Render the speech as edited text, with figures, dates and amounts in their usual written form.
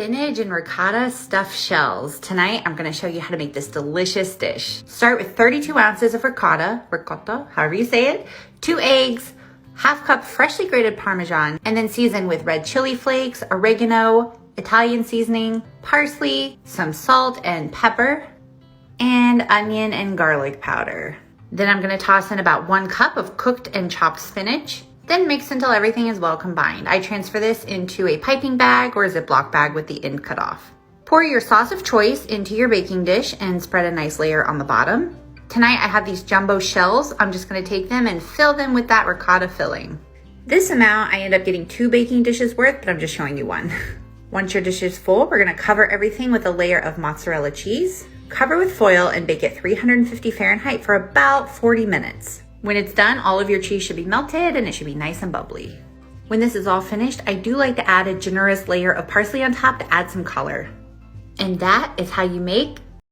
Spinach and ricotta stuffed shells. Tonight, I'm gonna show you how to make this delicious dish. Start with 32 ounces of ricotta, however you say it, 2 eggs, half cup freshly grated Parmesan, and then season with red chili flakes, oregano, Italian seasoning, parsley, some salt and pepper, and onion and garlic powder. Then I'm gonna toss in about 1 cup of cooked and chopped spinach. Then mix until everything is well combined. I transfer this into a piping bag or a Ziploc bag with the end cut off. Pour your sauce of choice into your baking dish and spread a nice layer on the bottom. Tonight I have these jumbo shells. I'm just gonna take them and fill them with that ricotta filling. This amount, I end up getting 2 baking dishes worth, but I'm just showing you one. Once your dish is full, we're gonna cover everything with a layer of mozzarella cheese. Cover with foil and bake at 350 Fahrenheit for about 40 minutes. When it's done, all of your cheese should be melted and it should be nice and bubbly. When this is all finished, I do like to add a generous layer of parsley on top to add some color. And that is how you make